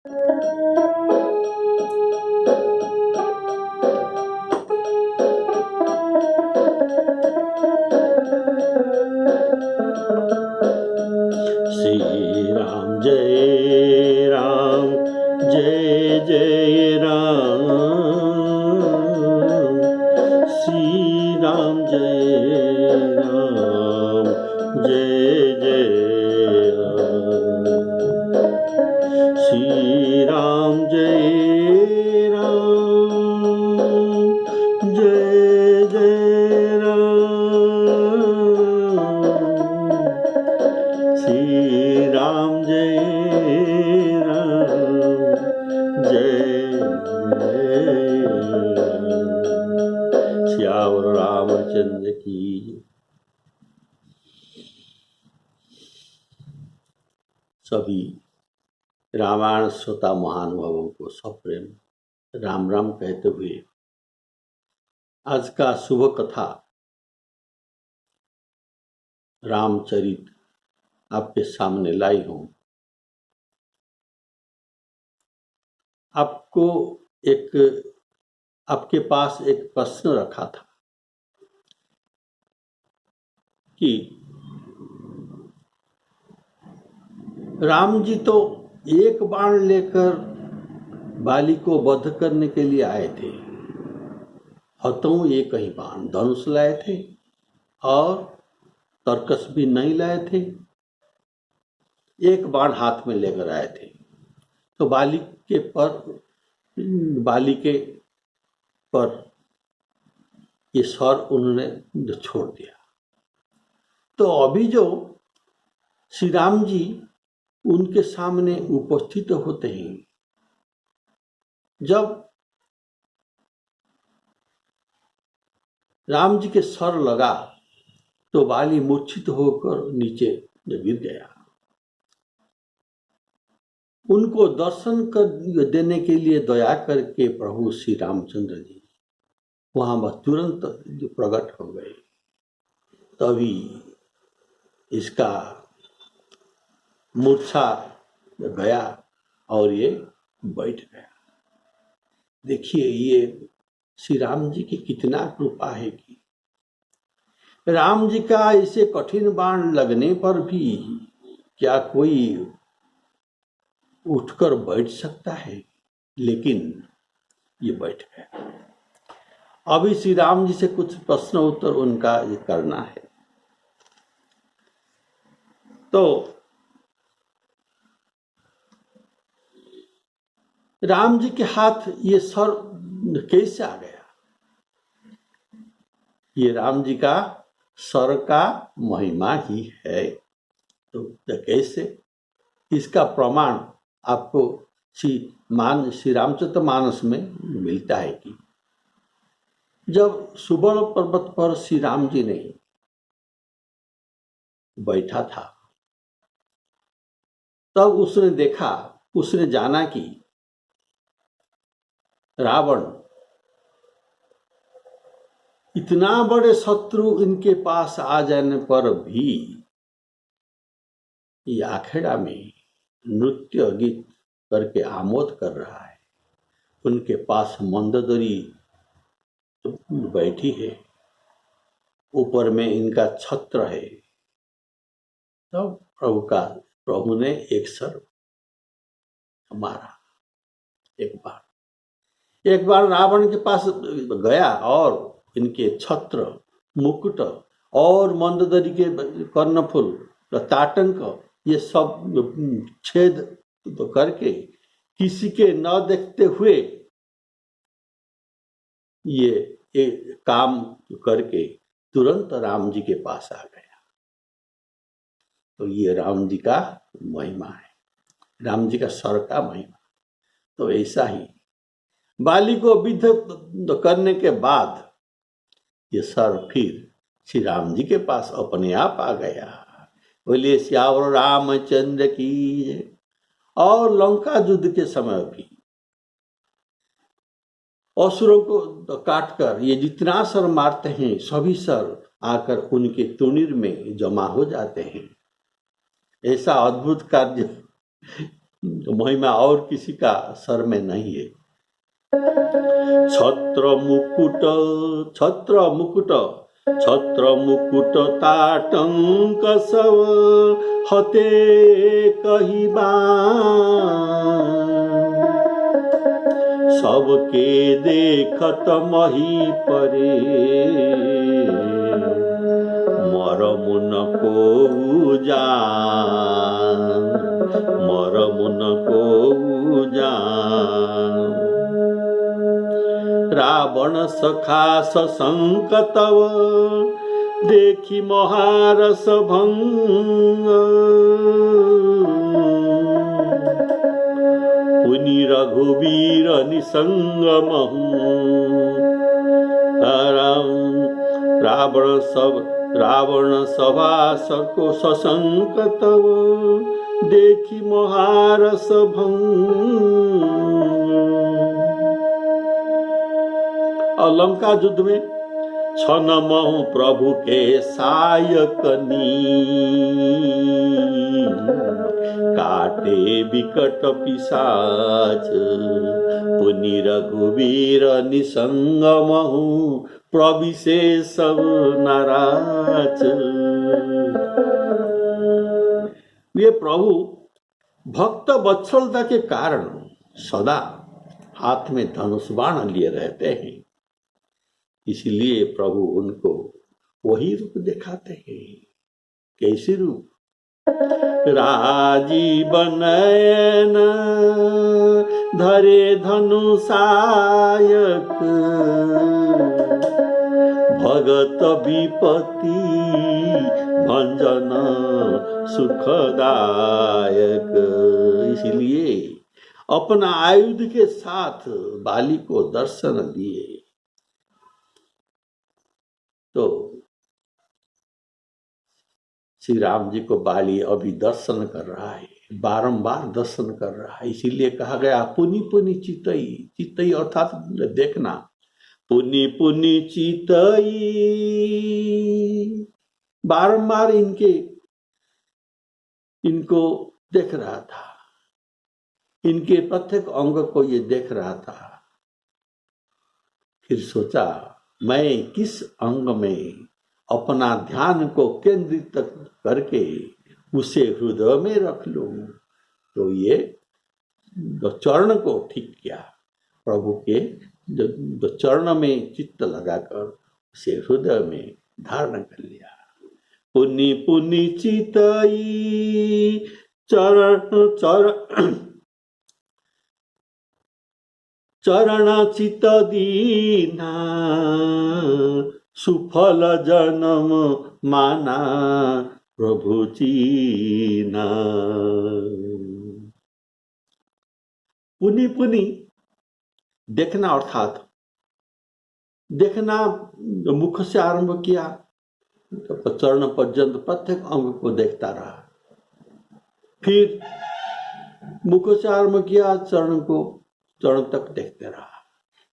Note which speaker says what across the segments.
Speaker 1: श्री राम जय राम, जय जय राम, श्री राम जय राम, जय जय राम, श्री राम जय राम, जय जय राम, श्री राम जय राम, जय जय राम। श्यावर रामचंद्र की। सभी रामायण श्रोता महानुभावों को सप्रेम राम राम कहते हुए आज का शुभ कथा रामचरित आपके सामने लाई हूं। आपके पास एक प्रश्न रखा था कि राम जी तो एक बाण लेकर बाली को वध करने के लिए आए थे, हतों एक ही बाण, धनुष लाए थे और तरकस भी नहीं लाए थे, एक बाण हाथ में लेकर आए थे। तो बाली के पर ये सर उन्होंने छोड़ दिया। तो अभी जो श्री राम जी उनके सामने उपस्थित होते हैं, जब राम जी के सर लगा तो बाली मूर्छित होकर नीचे गिर गया। उनको दर्शन कर देने के लिए दया करके प्रभु श्री रामचंद्र जी वहां तुरंत प्रकट हो गए। तभी इसका मूर्छा गया और ये बैठ गया। देखिए ये श्री राम जी की कितना कृपा है कि राम जी का इसे कठिन बाण लगने पर भी क्या कोई उठकर बैठ सकता है, लेकिन ये बैठ गया। अभी श्री राम जी से कुछ प्रश्न उत्तर उनका ये करना है। तो राम जी के हाथ ये सर कैसे आ गया? ये राम जी का सर का महिमा ही है। तो कैसे? इसका प्रमाण आपको श्री रामचरितमानस में मिलता है कि जब सुवर्ण पर्वत पर श्री राम जी ने बैठा था, तब उसने जाना कि रावण इतना बड़े शत्रु इनके पास आ जाने पर भी ये आखेड़ा में नृत्य गीत करके आमोद कर रहा है। उनके पास मंदोदरी तो बैठी है, ऊपर में इनका छत्र है। तो प्रभु ने एक सर मारा। एक बार रावण के पास गया और इनके छत्र, मुकुट और मंदोदरी के कर्णफूल, ताटंक ये सब छेद तो करके किसी के न देखते हुए ये काम करके तुरंत राम जी के पास आ गया। तो ये राम जी का महिमा है, राम जी का सर का महिमा। तो ऐसा ही बाली को विद्ध करने के बाद ये सर फिर श्री राम जी के पास अपने आप आ गया। बोलिए श्यावर रामचंद्र की। और लंका युद्ध के समय भी असुरों को काटकर ये जितना सर मारते हैं, सभी सर आकर उनके तुणीर में जमा हो जाते हैं। ऐसा अद्भुत कार्य महिमा और किसी का सर में नहीं है। छत्र मुकुट ताटंक सब हते कहिबा, सबके देखत मही परे मरमुन को जान, मरमुन को जान। रावण सखा सशंक तव देखी महारस भंग, पुनि रघुवीर निसंग महु। रावण सभा सको सशंक तव देखी महारस भंग। और लंका युद्ध में छन महु प्रभु के सायकनी, काटे विकट पिशाच पुनि रघुवीर निसंग महु, प्रविशे सब नाराज। ये प्रभु भक्त वत्सलता के कारण सदा हाथ में धनुष बाण लिए रहते हैं, इसलिए प्रभु उनको वही रूप दिखाते हैं। कैसे रूप? राजीव नयन धरे धनुषायक, भगत विपत्ति भंजन सुखदायक। इसलिए अपना आयुध के साथ बाली को दर्शन दिए। तो श्री राम जी को बाली अभी दर्शन कर रहा है, बारंबार दर्शन कर रहा है, इसीलिए कहा गया पुनि पुनि चितई। चितई अर्थात देखना, पुनि पुनि चितई। बारंबार इनको देख रहा था, इनके प्रत्येक अंग को ये देख रहा था। फिर सोचा मैं किस अंग में अपना ध्यान को केंद्रित करके उसे हृदय में रख लूं। तो ये चरण को ठीक किया, प्रभु के जो चरण में चित्त लगाकर उसे हृदय में धारण कर लिया। पुनि पुनि चितई चरण चित दीना, सुफल जन्म माना प्रभु चीना। पुनि पुनि देखना अर्थात देखना, मुख से आरंभ किया तो चरण पर्यंत प्रत्येक अंग को देखता रहा। फिर मुख से आरंभ किया, चरण तक देखते रहा।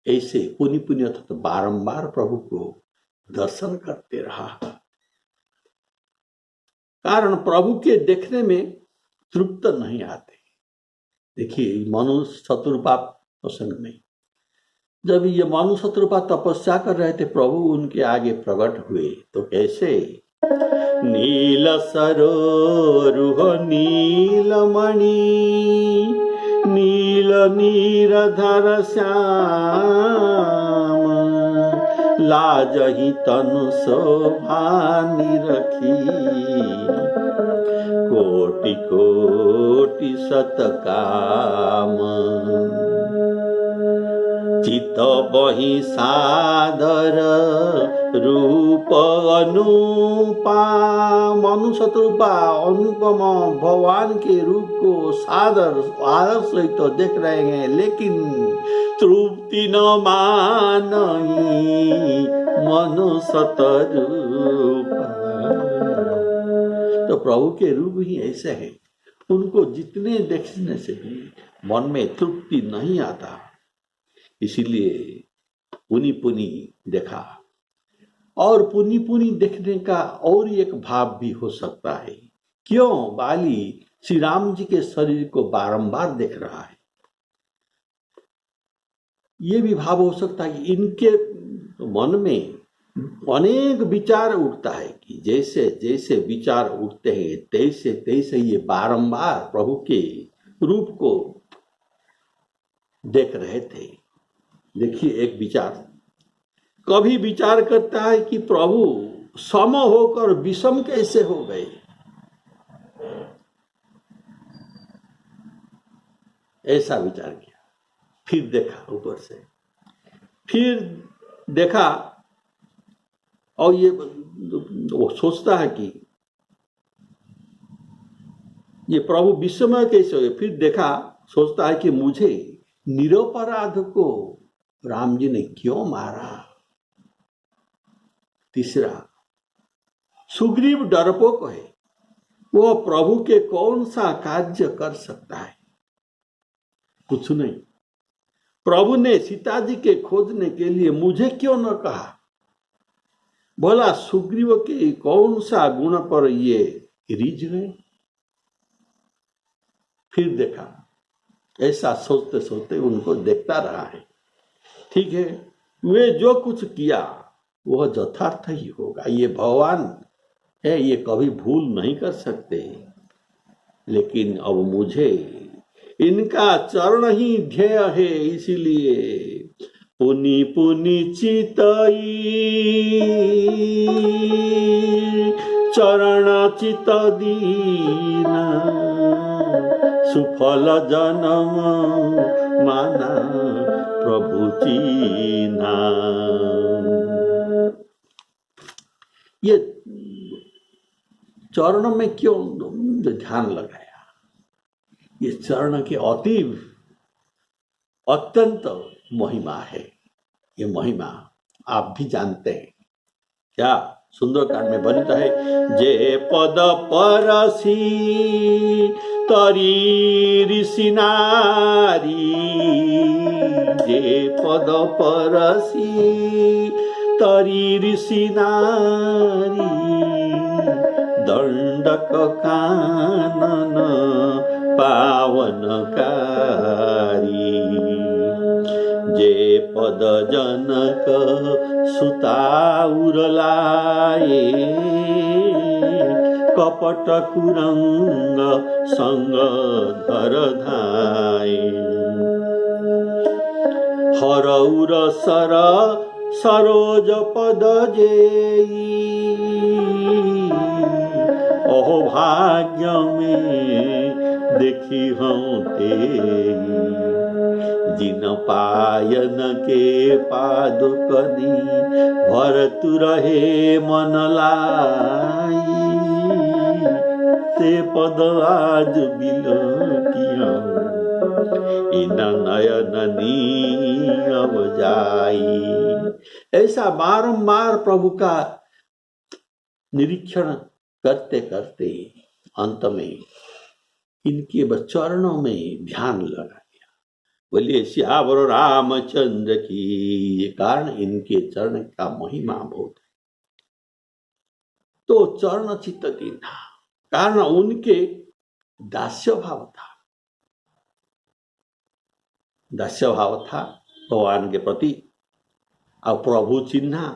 Speaker 1: ऐसे पुनि पुनि अर्थात बारंबार प्रभु को दर्शन करते रहा। कारण प्रभु के देखने में तृप्त नहीं आते। देखिए मनु शत्रुपा प्रसंग में जब ये मनु शत्रुपा तपस्या कर रहे थे, प्रभु उनके आगे प्रकट हुए तो कैसे? नील सरोरुह नीलमणि, नील नीरधर श्याम, लाजहि तनु शोभा निरखी, कोटि कोटि सतकाम, चित बहि सादर रूप अनुपा। मनु शत्रुपा अनुपम भगवान के रूप को सादर आदर सहित तो देख रहे हैं, लेकिन तृप्ति न मानही मनु शतरूपा। तो प्रभु के रूप ही ऐसे है, उनको जितने देखने से भी मन में तृप्ति नहीं आता, इसीलिए पुनि पुनि देखा। और पुनि पुनि देखने का और एक भाव भी हो सकता है। क्यों? बाली श्री राम जी के शरीर को बारंबार देख रहा है। ये भी भाव हो सकता है कि इनके मन में अनेक विचार उठता है कि जैसे जैसे विचार उठते हैं तैसे तैसे ये बारंबार प्रभु के रूप को देख रहे थे। देखिए, एक विचार कभी विचार करता है कि प्रभु सम होकर विषम कैसे हो गए। ऐसा विचार किया, फिर देखा ऊपर से, फिर देखा और ये वो सोचता है कि ये प्रभु विषमय कैसे हुए। फिर देखा, सोचता है कि मुझे निरपराध को राम जी ने क्यों मारा। तीसरा, सुग्रीव डरपोक है, वो प्रभु के कौन सा कार्य कर सकता है, कुछ नहीं। प्रभु ने सीता जी के खोजने के लिए मुझे क्यों न कहा, बोला सुग्रीव के कौन सा गुण पर ये रिझ गए। फिर देखा, ऐसा सोचते सोचते उनको देखता रहा है। ठीक है, वे जो कुछ किया वह यथार्थ ही होगा, ये भगवान है, ये कभी भूल नहीं कर सकते। लेकिन अब मुझे इनका चरण ही ध्येय है, इसीलिए पुनि पुनि चितई चरण चित दीना सुफल जन्म माना प्रभु चीना। ये चरण में क्यों ध्यान लगाया, ये चरण के अत्यंत महिमा है। ये महिमा आप भी जानते हैं क्या, सुंदरकांड में वर्णित है, जे पद परसी तरी ऋषि नारी, जे पद परसी तरी ऋषि नारी, दंडक कानन पावनकारी, जे पद जनक सुताउर लाए, कपट कुरंग संग धर धाए, हरौर सर सरोज पद जेई, अहो भाग्य में देखी हूँ तेरी, जिन पायन के पादुकनी भरतु रहे मन लाई, ते पद आज बिलकिया इन नयन नीरव जाई। ऐसा बारंबार प्रभु का निरीक्षण करते करते अंत में इनके चरणों में ध्यान लगा दिया। बोलिए सियावर रामचंद्र की। ये कारण इनके चरण का महिमा बहुत है। तो चरण चित्त दीना, कारण उनके दास्य भाव था, दास्य भाव था भगवान के प्रति। और प्रभु चिन्हा,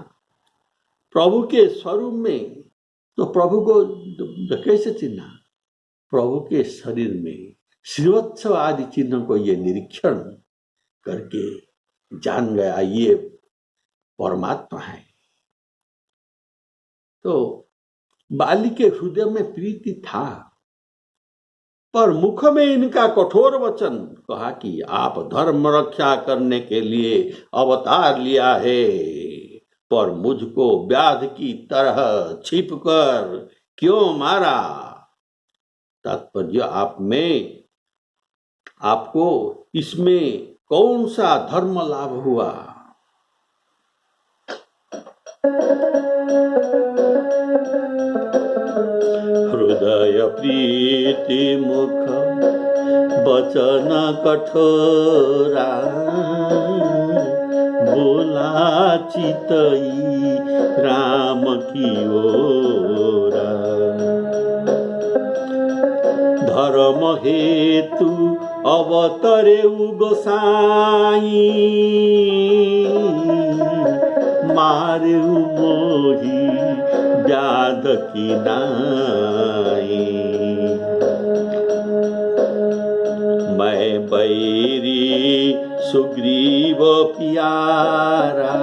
Speaker 1: प्रभु के स्वरूप में, तो प्रभु को कैसे चिन्हा, प्रभु के शरीर में श्रीवत्सव आदि चिन्ह को ये निरीक्षण करके जान गया ये परमात्मा है। तो बाली के हृदय में प्रीति था, पर मुख में इनका कठोर वचन कहा कि आप धर्म रक्षा करने के लिए अवतार लिया है, पर मुझको व्याध की तरह छिपकर क्यों मारा। तात्पर्य आपको इसमें कौन सा धर्म लाभ हुआ। हृदय प्रीति मुख वचन कठोरा, बोला चितई राम की ओरा। धर्म हेतु अवतरेउ गोसाई मारेउ मोही व्याध की नाई। मैं बैरी सुग्रीव प्यारा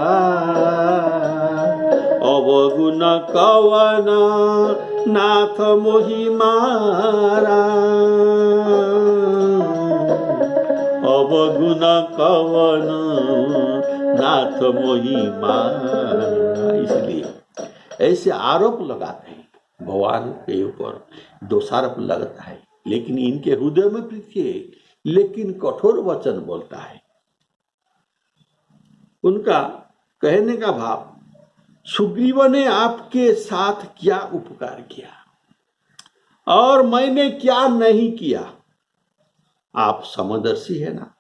Speaker 1: अवगुण कवन नाथ मोहि मारा। अवगुण कवन नाथ मोहि मारा। इसलिए ऐसे आरोप लगाते हैं भगवान के ऊपर, दोषारोप लगता है, लेकिन इनके हृदय में प्रीति है, लेकिन कठोर वचन बोलता है। उनका कहने का भाव, सुग्रीव ने आपके साथ क्या उपकार किया और मैंने क्या नहीं किया। आप समदर्शी है ना,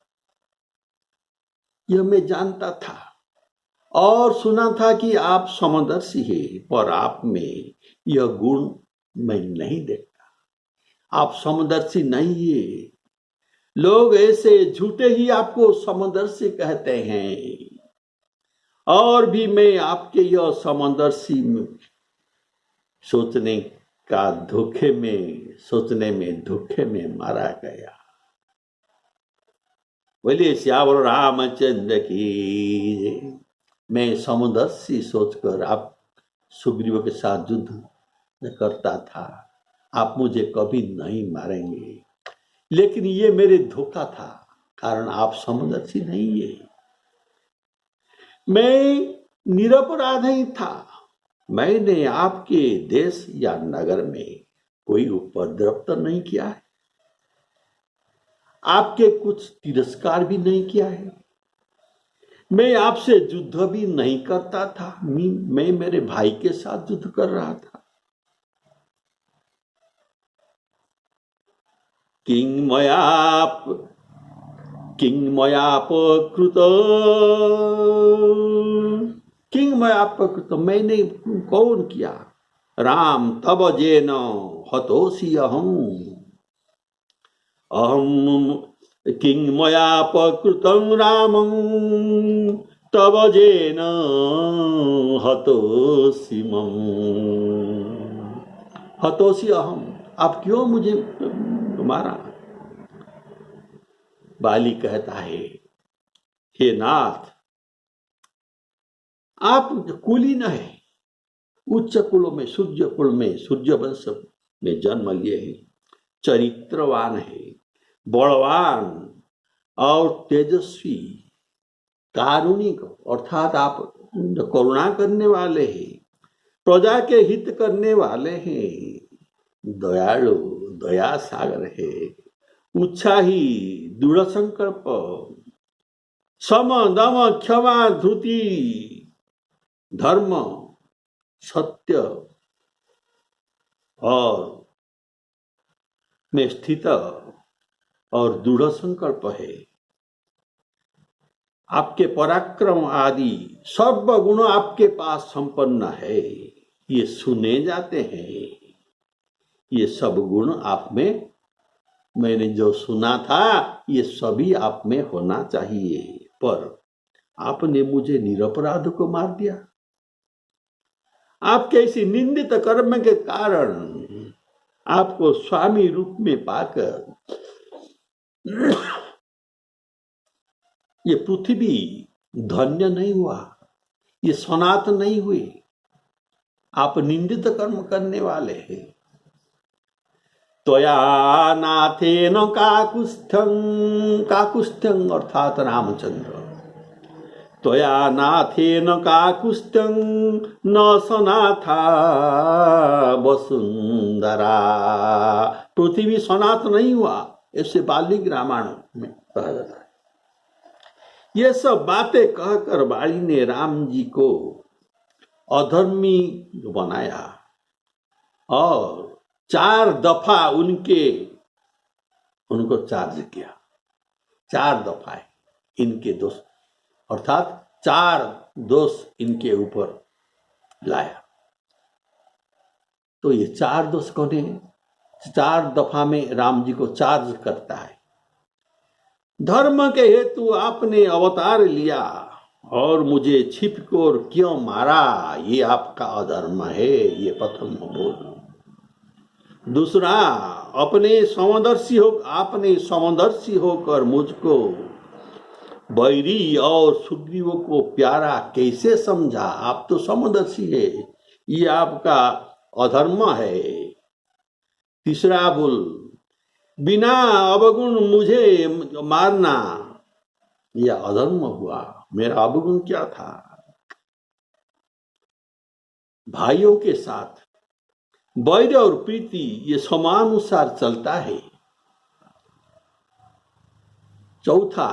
Speaker 1: यह मैं जानता था और सुना था कि आप समदर्शी है, पर आप में यह गुण मैं नहीं देखता। आप समदर्शी नहीं है। लोग ऐसे झूठे ही आपको समदर्शी कहते हैं, और भी मैं आपके यह समदर्शी सोचने में धोखे में मारा गया। बोलिए श्यावर रामचंद्र की। मैं समदर्शी सोचकर आप सुग्रीव के साथ युद्ध करता था, आप मुझे कभी नहीं मारेंगे, लेकिन ये मेरे धोखा था, कारण आप समदर्शी नहीं है। मैं निरपराध ही था। मैंने आपके देश या नगर में कोई उपद्रव तो नहीं किया है, आपके कुछ तिरस्कार भी नहीं किया है। मैं आपसे युद्ध भी नहीं करता था, मैं मेरे भाई के साथ युद्ध कर रहा था। किंग मयापकृत मैंने कौन किया। राम तब जेन हतोषी अहम किंग मयापकृतं रामं तब जेन हतोषी हतोषी अहम। आप क्यों मुझे मारा। बाली कहता है, हे नाथ, आप कुलीन है, उच्च कुलों में सूर्य वंश में जन्म लिए हैं, चरित्रवान है, बलवान और तेजस्वी, कारुणिक अर्थात आप करुणा करने वाले हैं, प्रजा के हित करने वाले हैं, दयालु दया सागर है, उत्साही दृढ़ संकल्प, सम दम क्षमा धृति धर्म सत्य और में स्थित और दृढ़ संकल्प है। आपके पराक्रम आदि सब गुण आपके पास संपन्न है, ये सुने जाते हैं। ये सब गुण आप में, मैंने जो सुना था, ये सभी आप में होना चाहिए, पर आपने मुझे निरपराध को मार दिया। आपके इसी निंदित कर्म के कारण आपको स्वामी रूप में पाकर ये पृथ्वी धन्य नहीं हुआ, ये सनातन नहीं हुई। आप निंदित कर्म करने वाले हैं। त्वया नाथेन काकुस्थ्यं अर्थात रामचंद्र, त्वया नाथेन काकुस्थ्यं न सनाथा वसुंधरा। पृथ्वी सनात नहीं हुआ, ऐसे वाल्मीकि रामायण में कहा जाता है। ये सब बातें कहकर बाली ने राम जी को अधर्मी बनाया और 4 दफा उनको चार्ज किया। 4 दफा इनके दोष अर्थात 4 दोष इनके ऊपर लाया। तो ये 4 दोष कौन है? 4 दफा में राम जी को चार्ज करता है। धर्म के हेतु आपने अवतार लिया और मुझे छिपकर क्यों मारा, ये आपका अधर्म है, ये प्रथम बोल। दूसरा, आपने समदर्शी होकर मुझको बैरी और सुग्रीव को प्यारा कैसे समझा? आप तो समदर्शी है, ये आपका अधर्म है। तीसरा बोल, बिना अवगुण मुझे मारना, यह अधर्म हुआ। मेरा अवगुण क्या था? भाइयों के साथ वैर और प्रीति ये समानुसार चलता है। चौथा,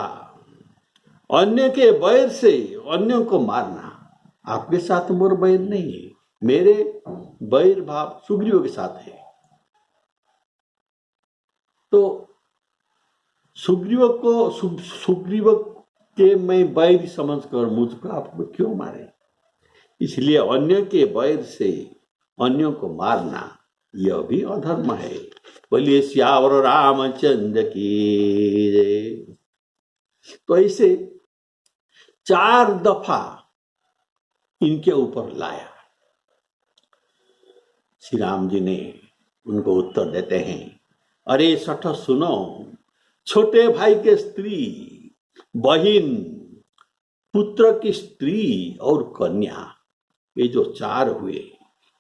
Speaker 1: अन्य के वैर से अन्यों को मारना। आपके साथ मोर वैर नहीं है, मेरे वैर भाव सुग्रीव के साथ है। तो सुग्रीव के मैं वैर समझकर मुझको आपको क्यों मारे? इसलिए अन्य के वैर से अन्यों को मारना यह भी अधर्म है। बोलिए सियावर रामचंद्र की जय। तो ऐसे 4 दफा इनके ऊपर लाया। श्री राम जी ने उनको उत्तर देते हैं, अरे सठ सुनो, छोटे भाई के स्त्री, बहिन, पुत्र की स्त्री और कन्या, ये जो 4 हुए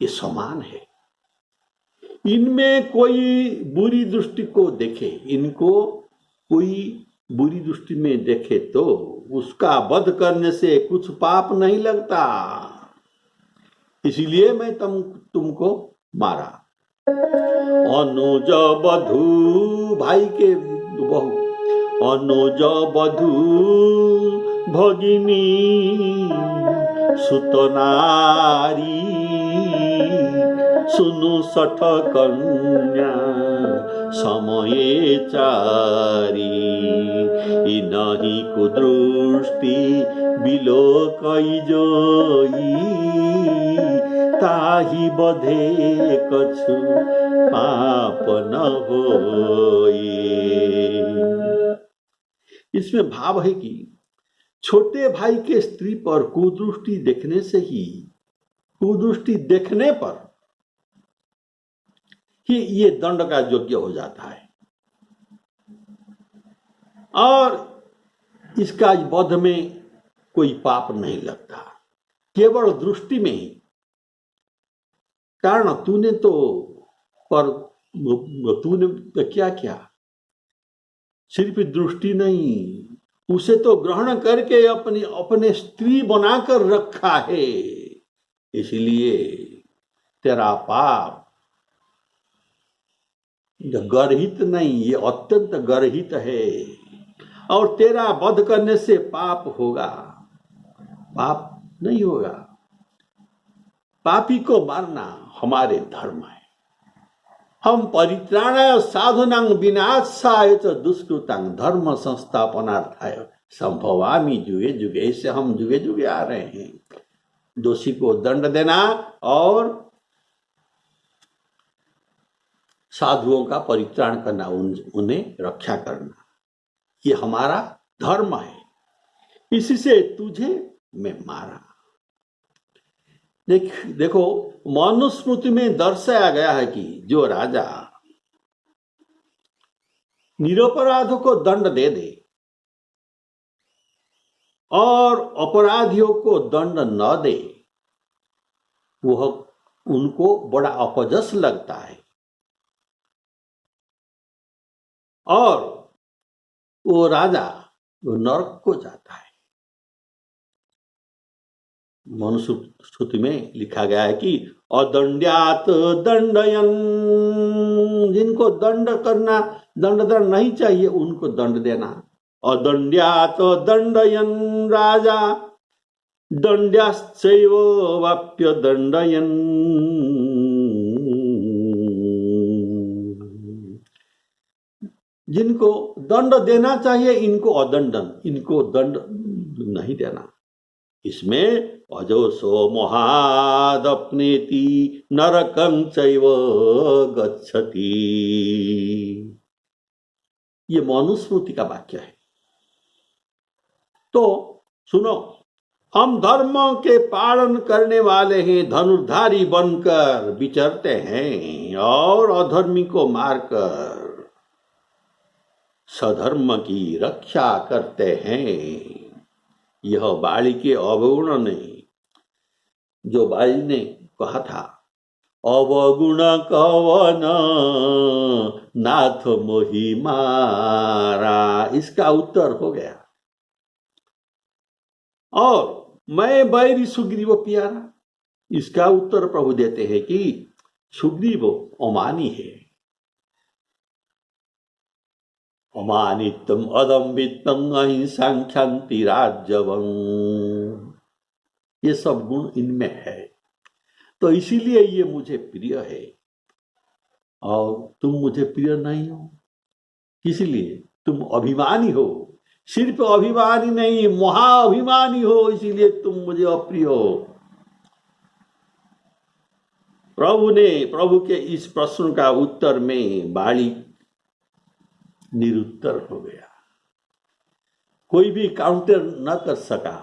Speaker 1: ये समान है। इनमें कोई बुरी दृष्टि को देखे, इनको कोई बुरी दृष्टि में देखे तो उसका वध करने से कुछ पाप नहीं लगता, इसीलिए मैं तुमको मारा। अनुज बधू, भाई के बहू, अनुज बधू भगिनी सुतनारी, सुनु सठ कन्या समये चारी, इनहि कुदृष्टि बिलोकई जोई, ताहि बधे कछु पाप न होई। इसमें भाव है कि छोटे भाई के स्त्री पर कुदृष्टि देखने पर ही ये दंड का योग्य हो जाता है, और इसका वध में कोई पाप नहीं लगता, केवल दृष्टि में ही। कारण तूने क्या किया? सिर्फ दृष्टि नहीं, उसे तो ग्रहण करके अपने स्त्री बनाकर रखा है, इसलिए तेरा पाप गर्हित नहीं, ये अत्यंत गर्हित है, और तेरा वध करने से पाप होगा, पाप नहीं होगा। पापी को मारना हमारे धर्म है। हम परित्राणाय साधुनां विनाशाय च दुष्कृतां धर्म संस्थापनार्थाय संभवामि जुगे जुगे। ऐसे हम जुगे जुगे आ रहे हैं। दोषी को दंड देना और साधुओं का परित्राण करना, उन्हें रक्षा करना, ये हमारा धर्म है। इसी से तुझे मैं मारा। देखो मनुस्मृति में दर्शाया गया है कि जो राजा निरपराधों को दंड दे दे और अपराधियों को दंड न दे, वह उनको बड़ा अपजस लगता है, और वो राजा वो नरक को जाता है। मनुस्मृति में लिखा गया है कि अदंड्यात दंडयन, जिनको दंड नहीं चाहिए उनको दंड देना। अदंड्यात दंडयन राजा दंड्याश्चैव वाप्य दंडयन। जिनको दंड देना चाहिए इनको अदंडन, इनको दंड नहीं देना। इसमें अजोसो मोहादप्नेति नरकं चैव गच्छति। ये मनुस्मृति का वाक्य है। तो सुनो, हम धर्म के पालन करने वाले हैं, धनुर्धारी बनकर विचरते हैं और अधर्मी को मारकर सधर्म की रक्षा करते हैं। यह बाली के अवगुण ने, जो बाली ने कहा था, अवगुण कवन नाथ मोहि मारा, इसका उत्तर हो गया। और मैं बैरी सुग्रीव प्यारा, इसका उत्तर प्रभु देते हैं कि सुग्रीव अमानी है। अमानित्वम अदम्भित्वम अहिंसा क्षांति राज्यवं, ये सब गुण इनमें है। तो इसीलिए ये मुझे प्रिय है और तुम मुझे प्रिय नहीं हो। इसलिए तुम अभिमानी हो, सिर्फ अभिमानी नहीं, महाअभिमानी हो, इसीलिए तुम मुझे अप्रिय हो। प्रभु के इस प्रश्न का उत्तर में बाली निरुत्तर हो गया। कोई भी काउंटर न कर सका,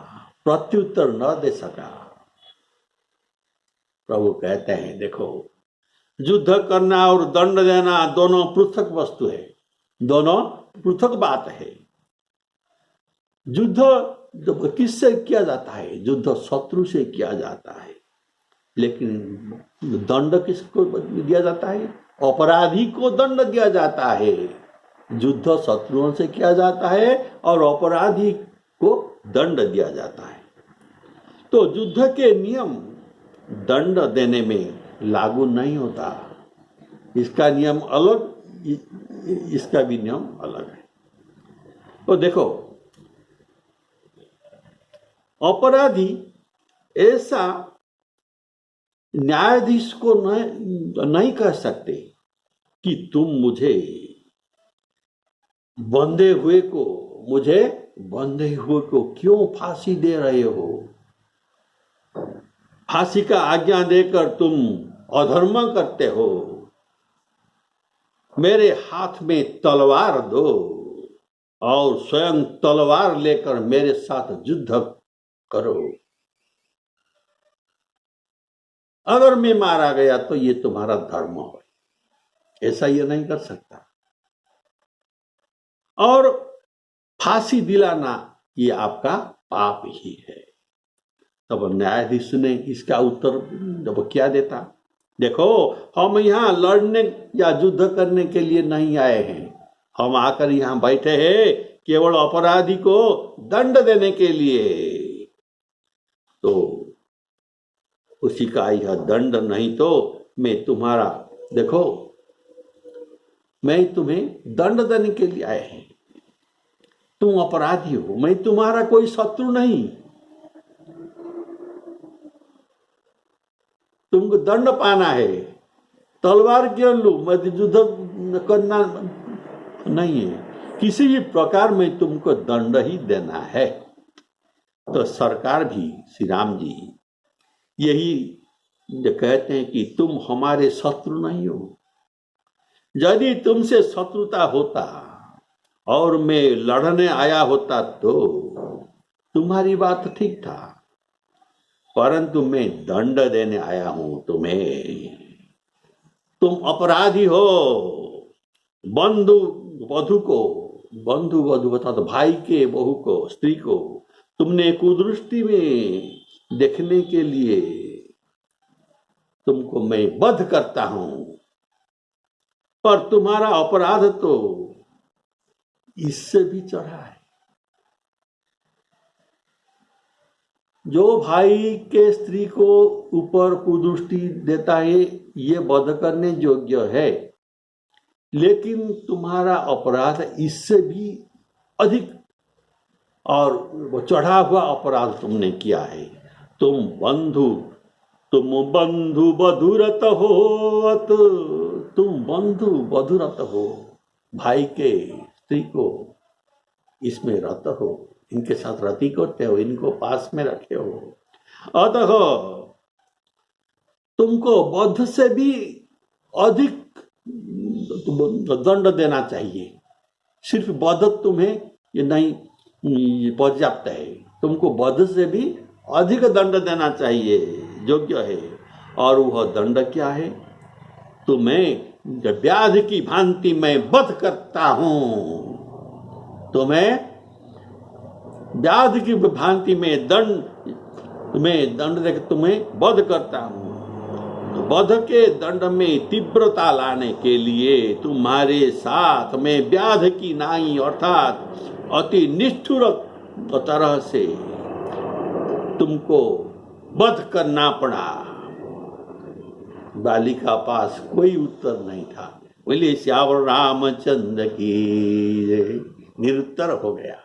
Speaker 1: प्रत्युत्तर न दे सका। प्रभु कहते हैं, देखो, युद्ध करना और दंड देना दोनों पृथक वस्तु है, दोनों पृथक बात है। युद्ध किससे किया जाता है? युद्ध शत्रु से किया जाता है। लेकिन दंड किसको दिया जाता है? अपराधी को दंड दिया जाता है। युद्ध शत्रुओं से किया जाता है और अपराधी को दंड दिया जाता है। तो युद्ध के नियम दंड देने में लागू नहीं होता। इसका नियम अलग, इसका भी नियम अलग है। तो देखो, अपराधी ऐसा न्यायाधीश को नहीं कह सकते कि तुम मुझे बंधे हुए को क्यों फांसी दे रहे हो? फांसी का आज्ञा देकर तुम अधर्म करते हो। मेरे हाथ में तलवार दो और स्वयं तलवार लेकर मेरे साथ युद्ध करो। अगर मैं मारा गया तो ये तुम्हारा धर्म हो। ऐसा ये नहीं कर सकता। और फांसी दिलाना ये आपका पाप ही है। तब न्यायाधीश ने इसका उत्तर जब क्या देता? देखो, हम यहाँ लड़ने या युद्ध करने के लिए नहीं आए हैं। हम आकर यहाँ बैठे हैं केवल अपराधी को दंड देने के लिए। तो उसी का यह दंड, नहीं तो मैं तुम्हारा, देखो, मैं तुम्हें दंड देने के लिए आए हैं। तुम अपराधी हो, मैं तुम्हारा कोई शत्रु नहीं। तुमको दंड पाना है, तलवार क्यों लूं? मैं युद्ध करना नहीं है। किसी भी प्रकार में तुमको दंड ही देना है। तो सरकार भी, श्री राम जी यही कहते हैं कि तुम हमारे शत्रु नहीं हो। यदि तुमसे शत्रुता होता और मैं लड़ने आया होता तो तुम्हारी बात ठीक था, परंतु मैं दंड देने आया हूं तुम्हें। तुम अपराधी हो। बंधु वधु बता दो, भाई के बहू को, स्त्री को तुमने कुदृष्टि में देखने के लिए तुमको मैं वध करता हूं, पर तुम्हारा अपराध तो इससे भी चढ़ा है। जो भाई के स्त्री को ऊपर कुदृष्टि देता है ये वध करने योग्य है, लेकिन तुम्हारा अपराध इससे भी अधिक और वो चढ़ा हुआ अपराध तुमने किया है। तुम बंधु बधुरत हो, तुम बंधु बधुरत हो, भाई के स्त्री को इसमें रत हो, इनके साथ रति करते हो, इनको पास में रखे हो। अतः तुमको बद्ध से भी अधिक दंड देना चाहिए। सिर्फ बद्ध तुम्हें ये नहीं पर्याप्त है, तुमको बद्ध से भी अधिक दंड देना चाहिए, योग्य है। और वह दंड क्या है? तुम्हें व्याधि की भांति मैं वध करता हूं, तुम्हें व्याधि की भांति में दंड देकर तुम्हें वध करता हूं। तो वध के दंड में तीव्रता लाने के लिए तुम्हारे साथ में व्याध की नाई अर्थात अति निष्ठुर तरह से तुमको वध करना पड़ा। बालिका पास कोई उत्तर नहीं था। बोले श्यावर रामचंद्र की निरुत्तर हो गया।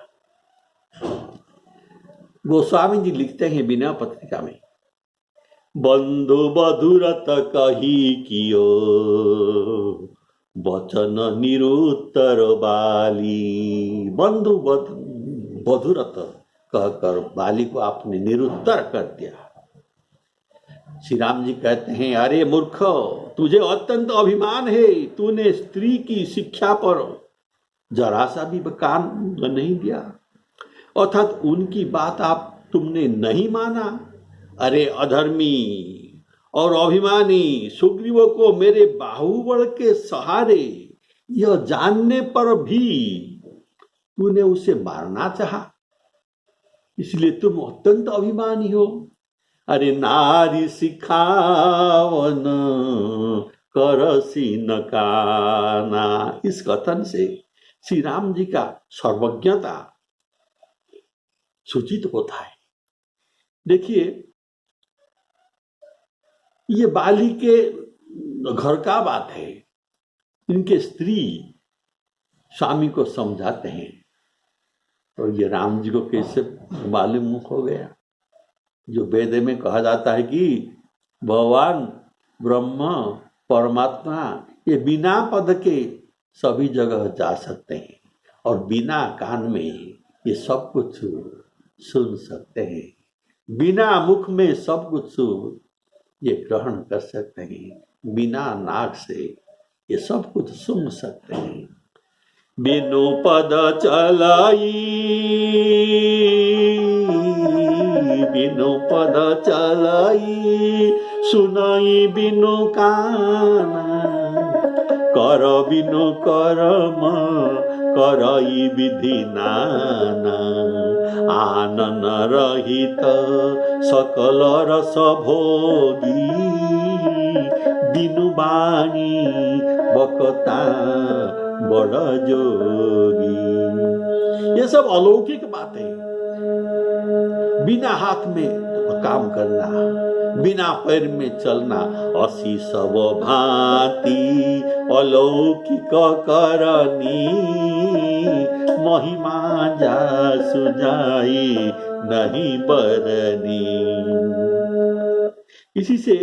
Speaker 1: गोस्वामी जी लिखते हैं बिना पत्रिका में, बंधु बधुरत कही कियो वचन निरुत्तर बाली। बंधु बधुरत कहकर बाली को आपने निरुत्तर कर दिया। श्री राम जी कहते हैं, अरे मूर्ख, तुझे अत्यंत अभिमान है, तूने स्त्री की शिक्षा पर जरा सा भी कान नहीं दिया, अर्थात उनकी बात तुमने नहीं माना। अरे अधर्मी और अभिमानी, सुग्रीव को मेरे बाहुबल के सहारे यह जानने पर भी तूने उसे मारना चाहा, इसलिए तुम अत्यंत अभिमानी हो। अरे नारी सिखावन करसी न काना। इस कथन से श्री राम जी का सर्वज्ञता सूचित होता है। देखिए, ये बाली के घर का बात है। इनके स्त्री स्वामी को समझाते हैं, तो ये राम जी को कैसे मालूम हो गया? जो वेद में कहा जाता है कि भगवान ब्रह्म परमात्मा ये बिना पद के सभी जगह जा सकते हैं और बिना कान में ये सब कुछ सुन सकते हैं, बिना मुख में सब कुछ ये ग्रहण कर सकते हैं, बिना नाक से ये सब कुछ सुन सकते हैं। बिनु पद चलाई, बिनु पद चलाई, सुनाई बिनु काना, कर बिनु कर्म करई विधि नाना, आनन रहित सकल रस भोगी, बिनु बाणी बकता बड़ जोगी। ये सब अलौकिक बातें। बिना हाथ में काम करना, बिना पैर में चलना, असी सब भांति अलौकिक करनी, महिमा जा सुजाई नहीं बरनी। इसी से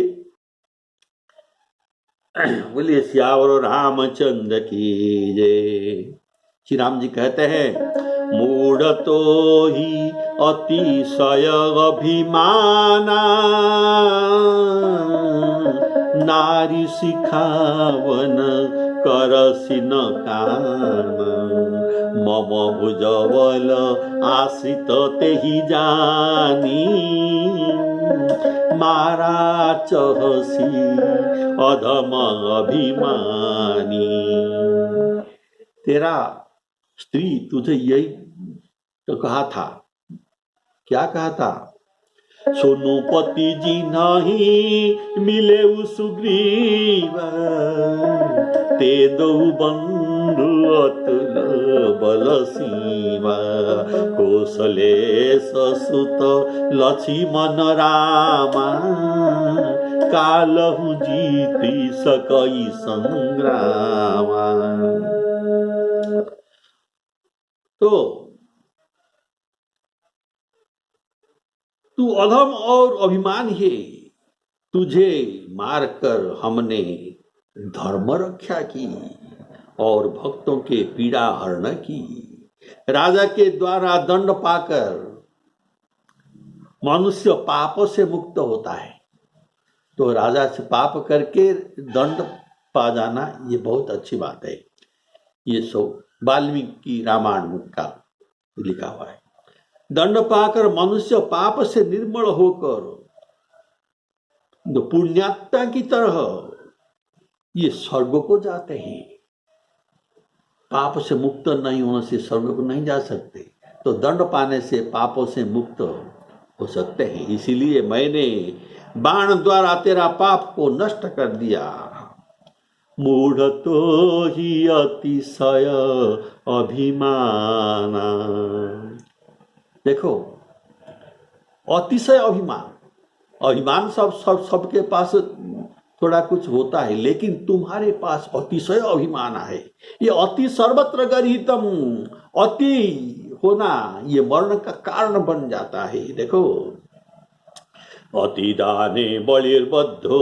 Speaker 1: बोलिए श्यावर रामचंद्र की जय। श्री राम जी कहते हैं, मूढ़ तो ही अतिशय अभिमाना, नारी सिखावन करसी न काना, मम भुजबल आश्रित तेहि जानी, मारा चहसी अधम अभिमानी। तेरा स्त्री तुझे यही तो कहा था। क्या कहा था? सोनु पति जी नहीं मिले सुग्रीव, ते दो बंधु अतुल बल सीवा, कौशले ससुत लक्ष्मण रामा, कालहु जीती सकई संग्रामा। तो तू अधम और अभिमानी है, तुझे मारकर हमने धर्म रक्षा की और भक्तों के पीड़ा हरण की, राजा के द्वारा दंड पाकर मनुष्य पापों से मुक्त होता है। तो राजा से पाप करके दंड पा जाना ये बहुत अच्छी बात है। ये सब वाल्मीकि रामायण का लिखा हुआ है। दंड पाकर मनुष्य पाप से निर्मल होकर पुण्यात्मा की तरह ये स्वर्ग को जाते हैं। पाप से मुक्त नहीं होने से स्वर्ग को नहीं जा सकते, तो दंड पाने से पापों से मुक्त हो सकते हैं। इसीलिए मैंने बाण द्वारा तेरा पाप को नष्ट कर दिया। मूढ़ तो ही अतिशय अभिमान। देखो, अतिशय अभिमान सबके पास थोड़ा कुछ होता है, लेकिन तुम्हारे पास अतिशय अभिमान है। ये अति सर्वत्र गर्हितम, अति होना ये मरण का कारण बन जाता है। देखो, अति दाने बलिर्बद्धो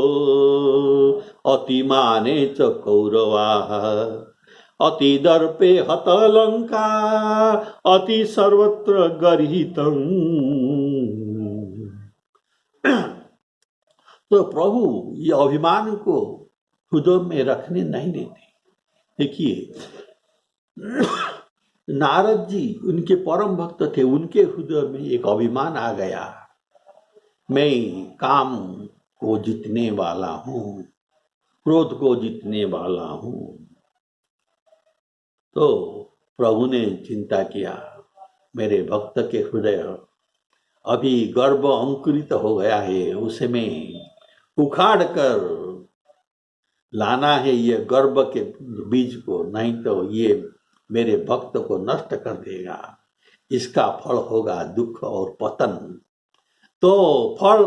Speaker 1: अतिमाने च कौरवाः अति दर्पे हत लंका अति सर्वत्र गर्हितम। तो प्रभु ये अभिमान को हृदय में रखने नहीं देते। देखिए, नारद जी उनके परम भक्त थे, उनके हृदय में एक अभिमान आ गया, मैं काम को जीतने वाला हूँ, क्रोध को जीतने वाला हूँ। तो प्रभु ने चिंता किया, मेरे भक्त के हृदय अभी गर्भ अंकुरित हो गया है, उसे मैं उखाड़ कर लाना है ये गर्भ के बीज को, नहीं तो ये मेरे भक्त को नष्ट कर देगा। इसका फल होगा दुख और पतन। तो फल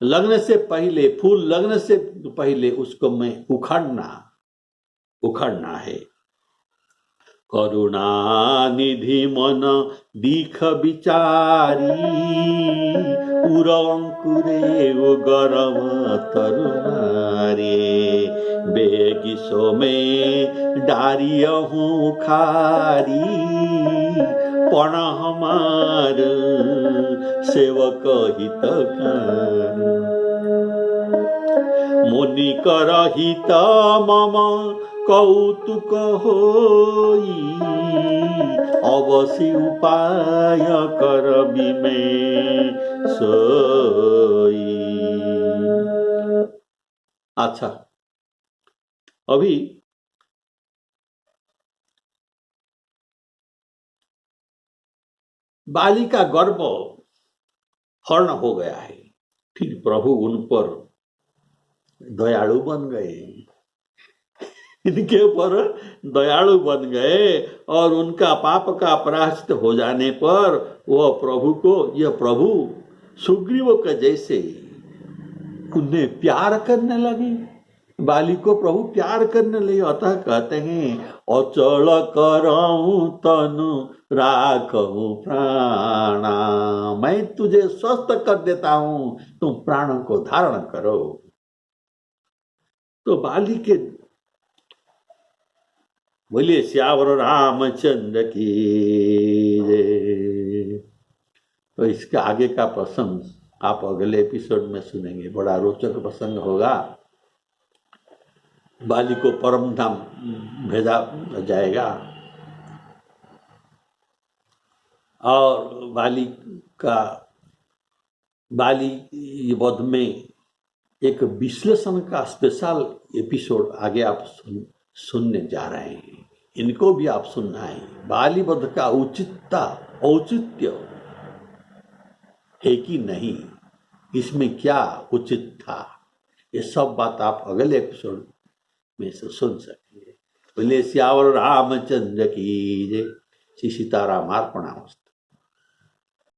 Speaker 1: लगने से पहले, फूल लगने से पहले उसको मैं उखाड़ना है। करुणा निधि मन दीख विचारी उर अंकुरे वो गरम तरुणारे बेगी सो में डारिय हूँ खारी पण हमार सेवक हितकार मुनि कर हित मम कौतुक होई अवश्य उपाय कर में सोई। अच्छा, अभी बाली का गर्भ हरण हो गया है, फिर प्रभु उन पर दयालु बन गए, इनके ऊपर दयालु बन गए और उनका पाप का प्रायश्चित हो जाने पर वह प्रभु को, यह प्रभु सुग्रीव के जैसे उन्हें प्यार करने लगे। बाली को प्रभु प्यार करने लगे। अतः कहते हैं, अचल करऊं तनु राखूं प्राणा, मैं तुझे स्वस्थ कर देता हूं, तुम प्राणों को धारण करो। तो बाली के बोलिए श्यावर रामचंद्र की जय। तो इसके आगे का प्रसंग आप अगले एपिसोड में सुनेंगे, बड़ा रोचक प्रसंग होगा। बाली को परम धाम भेजा जाएगा और बाली वध में एक विश्लेषण का स्पेशल एपिसोड आगे आप सुनने जा रहे हैं। इनको भी आप सुनना है। बाली वध का औचित्य है कि नहीं, इसमें क्या उचित था, ये सब बात आप अगले एपिसोड में से सुन सकेंगे। बोले श्यावर रामचंद्र की जय। श्री सीताराम अर्पणमस्तु।